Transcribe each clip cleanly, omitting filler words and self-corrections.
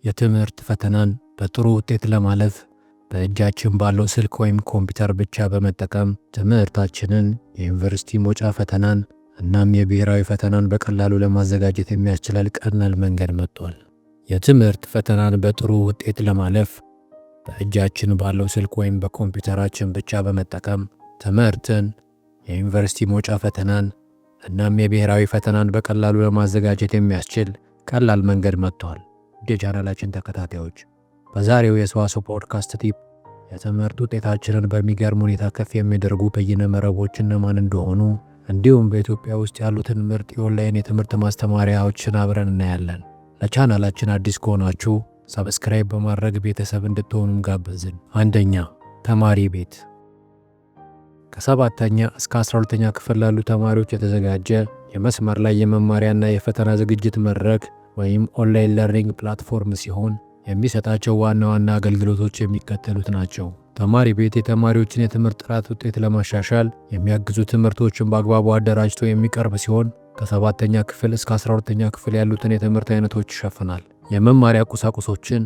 የትምህርት ፈተናን በጥሩ ውጤት ለማለፍ በእጃችን ባለው ስልክ ወይም ኮምፒውተር ብቻ በመጠቀም ትምህርታችንን የዩኒቨርሲቲ መውጫ ፈተናን እናም የብሔራዊ ፈተናን በቀላሉ ለማዘጋጀት የሚያስችል ቀላል መንገድ መጥቷል። የትምህርት ፈተናን በጥሩ ውጤት ለማለፍ በእጃችን ባለው ስልክ ወይም በኮምፒውተራችን ብቻ በመጠቀም ትምህርትን የዩኒቨርሲቲ መውጫ ፈተናን እናም የብሔራዊ ፈተናን በቀላሉ ለማዘጋጀት የሚያስችል ቀላል መንገድ መጥቷል። የቻናላችን ተከታታዮች በዛሬው የሰዋሰው ፖድካስት ቲፕ የትምህርት ውጤታችንን በሚገርም ሁኔታ ከፍ የሚያደርጉ በይነ መረቦች እነማን እንደሆኑ እንዲሁም በኢትዮጵያ ውስጥ ያሉትን ምርጥ የኦንላይን የትምህርት ማስተማሪያዎችን አብረን እናያለን። ለቻናላችን አዲስ ከሆናችሁ ሰብስክራይብ በማድረግ ቤተሰብ እንድትሆኑም ጋበዝን። አንደኛ፣ ተማሪ ቤት። ከ7ኛ እስከ 12ኛ ክፍል ላሉ ተማሪዎች የተዘጋጀ የመስመር ላይ የመማሪያና የፈተና ዝግጅት መድረክ ወይም ኦንላይን ለርኒንግ ፕላትፎርም ሲሆን የሚሰጣቸው ዋና ዋና አገልግሎቶች የሚከተሉት ናቸው። ተማሪ ቤት የተማሪዎችን የትምህርት ጥራት ውጤት ለማሻሻል የሚያግዙ ትምህርቶችን በአግባቡ አደራጅቶ የሚቀርብ ሲሆን ከ7ኛ ክፍል እስከ 12ኛ ክፍል ያሉትን የትምህርት አይነቶች ይሸፍናል። የመማሪያ ቁሳቁሶችን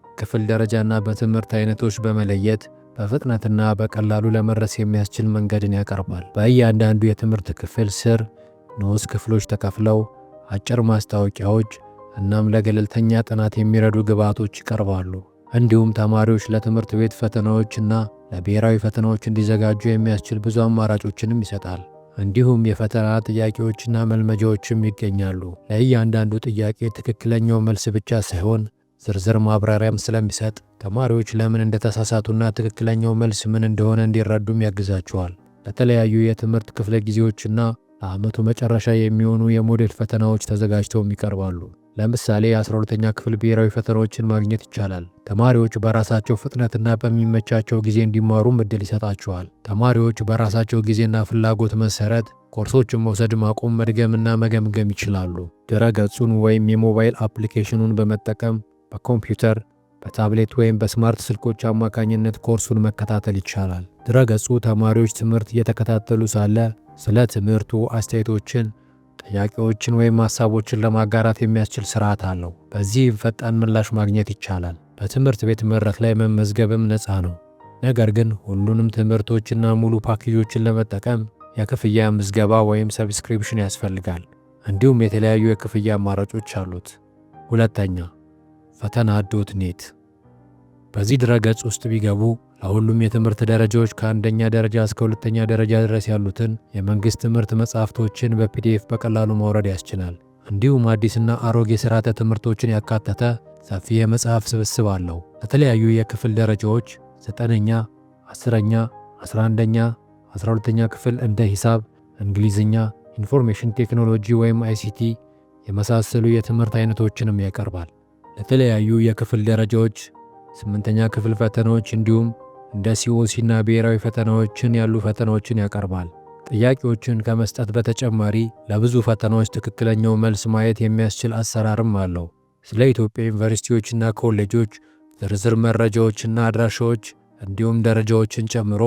ክፍል ደረጃና በትምህርት አይነቶች በመለየት በፍጥነትና በቀላሉ ለመድረስ የሚያስችል መንገድን ያቀርባል። በእያንዳንዱ የትምህርት ክፍል ስር ንዑስ ክፍሎች ተከፍለው አጭር ማስታወቂያዎች እናም ለገለልተኛ ጥናት የሚረዱ ግብዓቶች ይቀርባሉ። እንዲሁም ተማሪዎች ለትምህርት ቤት ፈተናዎች እና ለብሔራዊ ፈተናዎች እንዲዘጋጁ የሚያስችል ብዙ አማራጮችንም ይሰጣል። እንዲሁም የፈተና ጥያቄዎችና መልመጃዎችም ይገኛሉ። ለእያንዳንዱ ጥያቄ ትክክለኛው መልስ ብቻ ሳይሆን ዝርዝር ማብራሪያም ስለሚሰጥ ተማሪዎች ለምን እንደተሳሳቱና ትክክለኛው መልስ ምን እንደሆነ እንዲረዱም ያግዛቸዋል። ለተለያዩ የትምህርት ክፍለ ጊዜዎችና ለዓመቱ መጨረሻ የሚሆኑ የሞዴል ፈተናዎች ተዘጋጅተውም ይቀርባሉ። ለምሳሌ የ12ኛ ክፍል ብሔራዊ ፈተናዎችን ማግኘት ይቻላል። ተማሪዎች በራሳቸው ፍጥነትና በሚመቻቸው ጊዜ እንዲማሩም እድል ይሰጣቸዋል። ተማሪዎች በራሳቸው ጊዜና ፍላጎት መሰረት ኮርሶችን መውሰድ፣ ማቆም፣ መድገምና መገምገም ይችላሉ። ድረ-ገጹን ወይም የሞባይል አፕሊኬሽኑን በመጠቀም በኮምፒውተር፣ በታብሌት ወይም በስማርት ስልኮች አማካኝነት ኮርሱን መከታተል ይቻላል። ድረ-ገጹ ተማሪዎች ትምህርት እየተከታተሉ ሳለ ስለ ትምህርቱ አስተያየቶችን፣ ጥያቄዎችን ወይም ሀሳቦችን ለማጋራት የሚያስችል ስርዓት አለው። በዚህም ፈጣን ምላሽ ማግኘት ይቻላል። በትምህርት ቤት መድረክ ላይ መመዝገብም ነፃ ነው። ነገር ግን ሁሉንም ትምህርቶችና ሙሉ ፓኬጆችን ለመጠቀም የክፍያ ምዝገባ ወይም ሰብስክሪፕሽን ያስፈልጋል። እንዲሁም የተለያዩ የክፍያ አማራጮች አሉት። ሁለተኛ፣ ፈተና.ኔት። በዚህ ድረ-ገጽ ውስጥ ቢገቡ ለሁሉም የትምህርት ደረጃዎች ከአንደኛ ደረጃ እስከ 2ኛ ደረጃ ድረስ ያሉትን የመንግሥት ትምህርት መጻሕፍቶችን በፒዲኤፍ በቀላሉ ማውረድ ያስችላል። እንዲሁም አዲስና አሮጌ ስርዓተ ትምህርቶችን ያካተተ ሰፊ የመጽሐፍ ስብስብ አለው። ለተለያዩ የክፍል ደረጃዎች 9ኛ፣ 10ኛ፣ 11ኛ፣ 12ኛ ክፍል እንደ ሂሳብ፣ እንግሊዝኛ፣ ኢንፎርሜሽን ቴክኖሎጂ ወይም ICT የመሳሰሉ የትምህርት አይነቶችንም ያቀርባል። ለተለያዩ የክፍል ደረጃዎች 8ኛ ክፍል ፈተናዎች እንዲሁም እንደ COC እና ብሔራዊ ፈተናዎችን ያሉ ፈተናዎችን ያቀርባል። ጥያቄዎችን ከመስጠት በተጨማሪ ለብዙ ፈተናዎች ትክክለኛው መልስ ማየት የሚያስችል አሰራርም አለው። ስለ ኢትዮጵያ ዩኒቨርሲቲዎችና ኮሌጆች ዝርዝር መረጃዎችና አድራሻዎች እንዲሁም ደረጃዎችን ጨምሮ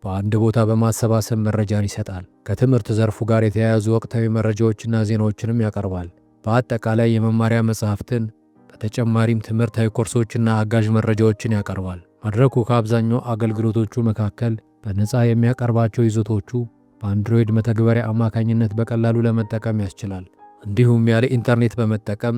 በአንድ ቦታ በማሰባሰብ መረጃን ይሰጣል። ከትምህርት ዘርፉ ጋር የተያያዙ ወቅታዊ መረጃዎችና ዜናዎችንም ያቀርባል። በአጠቃላይ የመማሪያ መጽሐፍትን በተጨማሪም ትምህርታዊ ኮርሶችና አጋዥ መረጃዎችን ያቀርባል። መድረኩ ከአብዛኛው አገልግሎቶቹ መካከል በነፃ የሚያቀርባቸው ይዘቶቹ በአንድሮይድ መተግበሪያ አማካኝነት በቀላሉ ለመጠቀም ያስችላል። እንዲሁም ያለ ኢንተርኔት በመጠቀም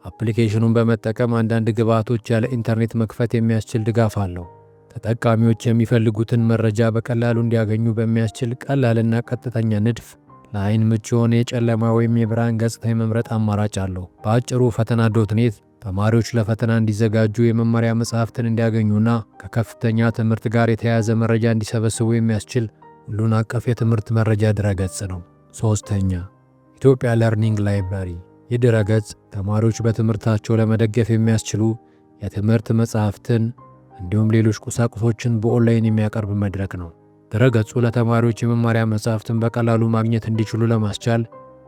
አፕሊኬሽኑን በመጠቀም አንዳንድ ግብዓቶች ያለ ኢንተርኔት መክፈት የሚያስችል ድጋፍ አለው። ተጠቃሚዎች የሚፈልጉትን መረጃ በቀላሉ እንዲያገኙ በሚያስችል ቀላልና ቀጥተኛ ንድፍ ለአይን ምቹ የሆነ የጨለማ ወይም የብርሃን ገጽታ የመምረጥ አማራጭ አለው። በአጭሩ ፈተና.ኔት ተማሪዎች ለፈተና እንዲዘጋጁ የመማሪያ መጽሐፍትን እንዲያገኙና ከከፍተኛ ትምህርት ጋር የተያያዘ መረጃ እንዲሰበስቡ የሚያስችል ሁሉን አቀፍ የትምህርት መረጃ ድረ-ገጽ ነው። ሶስተኛ፣ ኢትዮጵያ ለርኒንግ ላይብረሪ። ይህ ድረ-ገጽ ተማሪዎች በትምህርታቸው ለመደገፍ የሚያስችሉ የትምህርት መጽሐፍትን እንዲሁም ሌሎች ቁሳቁሶችን በኦንላይን የሚያቀርብ መድረክ ነው። ድረ-ገጹ ለተማሪዎች የመማሪያ መጽሐፍትን በቀላሉ ማግኘት እንዲችሉ ለማስቻል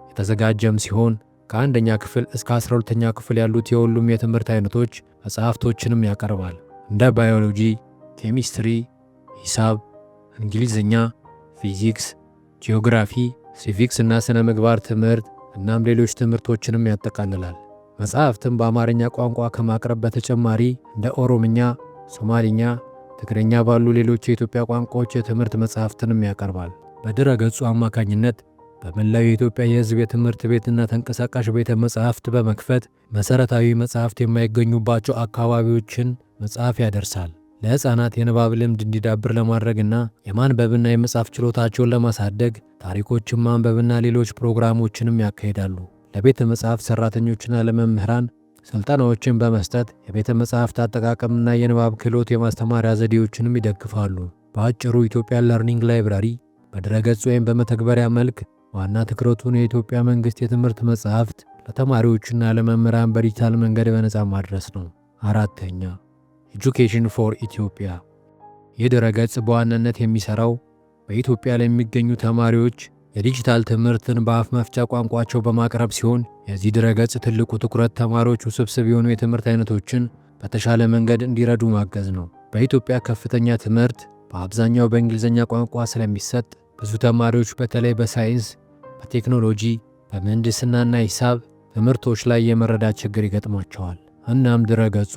የተዘጋጀም ሲሆን ከአንደኛ ክፍል እስከ 12ኛ ክፍል ያሉት የሁሉም የትምህርት አይነቶች መጽሐፍቶችንም ያቀርባል። እንደ ባዮሎጂ፣ ኬሚስትሪ፣ ሂሳብ፣ እንግሊዝኛ፣ ፊዚክስ፣ ጂኦግራፊ፣ ሲቪክስ እና ስነ ምግባር ትምህርት እናም ሌሎች ትምህርቶችንም ያጠቃልላል። መጽሐፍትን በአማርኛ ቋንቋ ከማቅረብ በተጨማሪ እንደ ኦሮምኛ፣ ሶማሊኛ፣ ትግርኛ ባሉ ሌሎች የኢትዮጵያ ቋንቋዎች የትምህርት መጽሐፍትንም ያቀርባል። በድረ ገጹ አማካኝነት በመላው የኢትዮጵያ የሕዝብ የትምህርት ቤትና ተንቀሳቃሽ ቤተ መጻሕፍት በመክፈት መሠረታዊ መጻሕፍት የማይገኙባቸው አካባቢዎችን መጽሐፍ ያደርሳል። ለሕፃናት የንባብ ልምድ እንዲዳብር ለማድረግና የማንበብና የመጻፍ ችሎታቸውን ለማሳደግ ታሪኮችን ማንበብና ሌሎች ፕሮግራሞችንም ያካሂዳሉ። ለቤተ መጻሕፍት ሠራተኞችና ለመምህራን ስልጠናዎችን በመስጠት የቤተ መጻሕፍት አጠቃቀምና የንባብ ክህሎት የማስተማሪያ ዘዴዎችንም ይደግፋሉ። በአጭሩ ኢትዮጵያ ለርኒንግ ላይብራሪ በድረገጽ ወይም በመተግበሪያ መልክ ዋና ትኩረቱን የኢትዮጵያ መንግሥት የትምህርት መጻሕፍት ለተማሪዎችና ለመምህራን በዲጂታል መንገድ በነፃ ማድረስ ነው። አራተኛ ኤጁኬሽን ፎር ኢትዮጵያ። ይህ ድረገጽ በዋናነት የሚሰራው በኢትዮጵያ ለሚገኙ ተማሪዎች የዲጂታል ትምህርትን በአፍ መፍቻ ቋንቋቸው በማቅረብ ሲሆን የዚህ ድረገጽ ትልቁ ትኩረት ተማሪዎች ውስብስብ የሆኑ የትምህርት አይነቶችን በተሻለ መንገድ እንዲረዱ ማገዝ ነው። በኢትዮጵያ ከፍተኛ ትምህርት በአብዛኛው በእንግሊዝኛ ቋንቋ ስለሚሰጥ ብዙ ተማሪዎች በተለይ በሳይንስ፣ በቴክኖሎጂ፣ በምህንድስናና ሂሳብ ትምህርቶች ላይ የመረዳት ችግር ይገጥማቸዋል። እናም ድረገጹ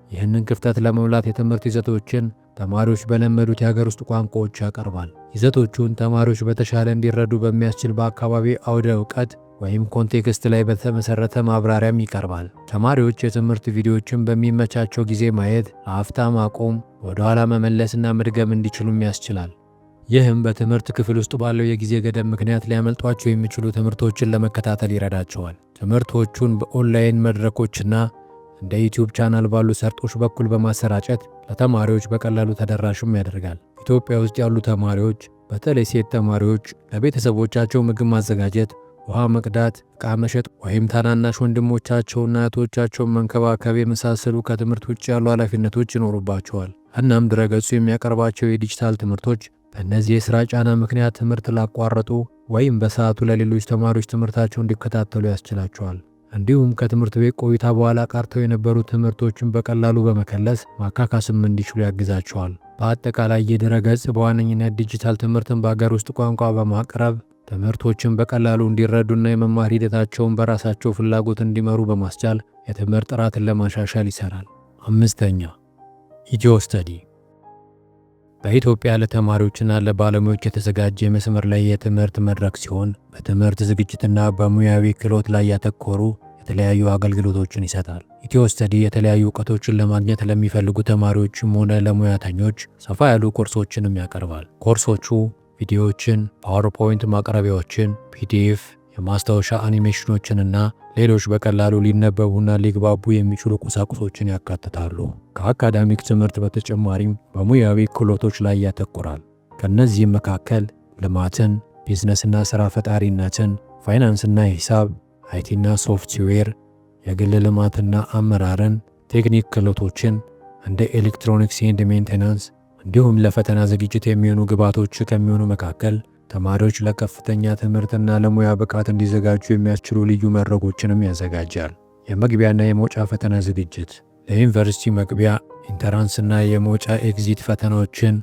ይህንን ክፍተት ለመሙላት የትምህርት ይዘቶችን ተማሪዎች በለመዱት የሀገር ውስጥ ቋንቋዎች ያቀርባል። ይዘቶቹን ተማሪዎች በተሻለ እንዲረዱ በሚያስችል በአካባቢ አውደ ዕውቀት ወይም ኮንቴክስት ላይ በተመሰረተ ማብራሪያም ይቀርባል። ተማሪዎች የትምህርት ቪዲዮዎችን በሚመቻቸው ጊዜ ማየት፣ ለአፍታ ማቆም፣ ወደ ኋላ መመለስና መድገም እንዲችሉም ያስችላል። ይህም በትምህርት ክፍል ውስጥ ባለው የጊዜ ገደብ ምክንያት ሊያመልጧቸው የሚችሉ ትምህርቶችን ለመከታተል ይረዳቸዋል። ትምህርቶቹን በኦንላይን መድረኮችና እንደ ዩቲዩብ ቻናል ባሉ ሰርጦች በኩል በማሰራጨት ለተማሪዎች በቀላሉ ተደራሽም ያደርጋል። ኢትዮጵያ ውስጥ ያሉ ተማሪዎች በተለይ ሴት ተማሪዎች ለቤተሰቦቻቸው ምግብ ማዘጋጀት፣ ውሃ መቅዳት፣ ዕቃ መሸጥ ወይም ታናናሽ ወንድሞቻቸውና እህቶቻቸውን መንከባከብ የመሳሰሉ ከትምህርት ውጭ ያሉ ኃላፊነቶች ይኖሩባቸዋል። እናም ድረገጹ የሚያቀርባቸው የዲጂታል ትምህርቶች በእነዚህ የሥራ ጫና ምክንያት ትምህርት ላቋረጡ ወይም በሰዓቱ ለሌሎች ተማሪዎች ትምህርታቸውን እንዲከታተሉ ያስችላቸዋል። እንዲሁም ከትምህርት ቤት ቆይታ በኋላ ቀርተው የነበሩ ትምህርቶችን በቀላሉ በመከለስ ማካካስም እንዲችሉ ያግዛቸዋል። በአጠቃላይ ይህ ድረገጽ በዋነኝነት ዲጂታል ትምህርትን በአገር ውስጥ ቋንቋ በማቅረብ ትምህርቶችን በቀላሉ እንዲረዱና የመማር ሂደታቸውን በራሳቸው ፍላጎት እንዲመሩ በማስቻል የትምህርት ጥራትን ለማሻሻል ይሰራል። አምስተኛ ኢትዮ ስተዲ በኢትዮጵያ ለተማሪዎችና ለባለሙያዎች የተዘጋጀ የመስመር ላይ የትምህርት መድረክ ሲሆን በትምህርት ዝግጅትና በሙያዊ ክህሎት ላይ ያተኮሩ የተለያዩ አገልግሎቶችን ይሰጣል። ኢትዮ ስተዲ የተለያዩ እውቀቶችን ለማግኘት ለሚፈልጉ ተማሪዎችም ሆነ ለሙያተኞች ሰፋ ያሉ ኮርሶችንም ያቀርባል። ኮርሶቹ ቪዲዮዎችን፣ ፓወርፖይንት ማቅረቢያዎችን፣ ፒዲኤፍ፣ የማስታወሻ አኒሜሽኖችንና ሌሎች በቀላሉ ሊነበቡና ሊግባቡ የሚችሉ ቁሳቁሶችን ያካትታሉ። ከአካዳሚክ ትምህርት በተጨማሪም በሙያዊ ክህሎቶች ላይ ያተኩራል። ከነዚህም መካከል ልማትን፣ ቢዝነስና ሥራ ፈጣሪነትን፣ ፋይናንስና ሂሳብ፣ አይቲና ሶፍትዌር፣ የግል ልማትና አመራርን፣ ቴክኒክ ክህሎቶችን እንደ ኤሌክትሮኒክስ ኤንድ ሜንቴናንስ እንዲሁም ለፈተና ዝግጅት የሚሆኑ ግብዓቶች ከሚሆኑ መካከል ተማሪዎች ለከፍተኛ ትምህርትና ለሙያ ብቃት እንዲዘጋጁ የሚያስችሉ ልዩ መድረኮችንም ያዘጋጃል። የመግቢያና የመውጫ ፈተና ዝግጅት ለዩኒቨርሲቲ መግቢያ ኢንተራንስና የመውጫ ኤግዚት ፈተናዎችን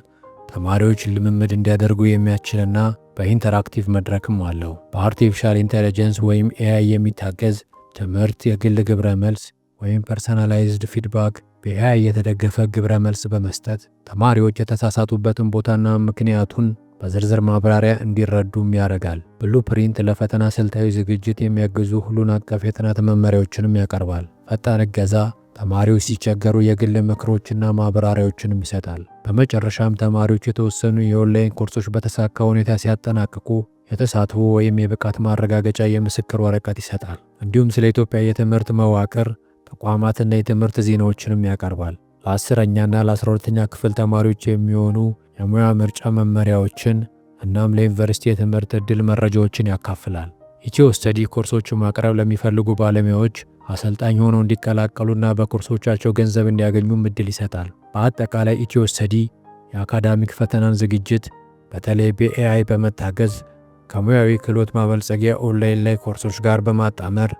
ተማሪዎች ልምምድ እንዲያደርጉ የሚያስችልና በኢንተራክቲቭ መድረክም አለው። በአርቲፊሻል ኢንተለጀንስ ወይም ኤአይ የሚታገዝ ትምህርት የግል ግብረ መልስ ወይም ፐርሰናላይዝድ ፊድባክ በኤአይ የተደገፈ ግብረ መልስ በመስጠት ተማሪዎች የተሳሳቱበትን ቦታና ምክንያቱን በዝርዝር ማብራሪያ እንዲረዱም ያደርጋል። ብሉፕሪንት ለፈተና ስልታዊ ዝግጅት የሚያግዙ ሁሉን አቀፍ የጥናት መመሪያዎችንም ያቀርባል። ፈጣን እገዛ ተማሪዎች ሲቸገሩ የግል ምክሮችና ማብራሪያዎችንም ይሰጣል። በመጨረሻም ተማሪዎች የተወሰኑ የኦንላይን ኮርሶች በተሳካ ሁኔታ ሲያጠናቅቁ የተሳትፎ ወይም የብቃት ማረጋገጫ የምስክር ወረቀት ይሰጣል። እንዲሁም ስለ ኢትዮጵያ የትምህርት መዋቅር ተቋማትና የትምህርት ዜናዎችንም ያቀርባል። ለ10ኛና ለ12ኛ ክፍል ተማሪዎች የሚሆኑ የሙያ ምርጫ መመሪያዎችን እናም ለዩኒቨርሲቲ የትምህርት ዕድል መረጃዎችን ያካፍላል። ኢትዮ ስተዲ ኮርሶችን ማቅረብ ለሚፈልጉ ባለሙያዎች አሰልጣኝ ሆነው እንዲቀላቀሉና በኮርሶቻቸው ገንዘብ እንዲያገኙም ዕድል ይሰጣል። በአጠቃላይ ኢትዮ ስተዲ የአካዳሚክ ፈተናን ዝግጅት በተለይ በኤአይ በመታገዝ ከሙያዊ ክህሎት ማበልጸጊያ ኦንላይን ላይ ኮርሶች ጋር በማጣመር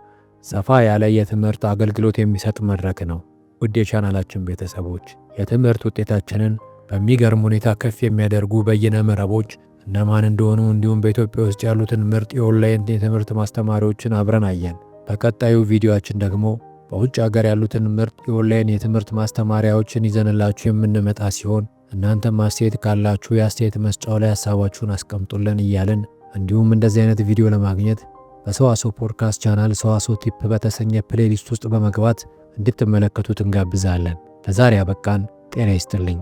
ሰፋ ያለ የትምህርት አገልግሎት የሚሰጥ መድረክ ነው። ውድ የቻናላችን ቤተሰቦች የትምህርት ውጤታችንን በሚገርም ሁኔታ ከፍ የሚያደርጉ በይነ መረቦች እነማን እንደሆኑ እንዲሁም በኢትዮጵያ ውስጥ ያሉትን ምርጥ የኦንላይን የትምህርት ማስተማሪያዎችን አብረን አየን። በቀጣዩ ቪዲዮአችን ደግሞ በውጭ ሀገር ያሉትን ምርጥ የኦንላይን የትምህርት ማስተማሪያዎችን ይዘንላችሁ የምንመጣ ሲሆን እናንተም አስተያየት ካላችሁ የአስተያየት መስጫው ላይ ሀሳባችሁን አስቀምጡልን እያልን እንዲሁም እንደዚህ አይነት ቪዲዮ ለማግኘት በሰዋሰው ፖድካስት ቻናል ሰዋሰው ቲፕ በተሰኘ ፕሌሊስት ውስጥ በመግባት እንድትመለከቱት እንጋብዛለን። ለዛሬ አበቃን። ጤና ይስጥልኝ።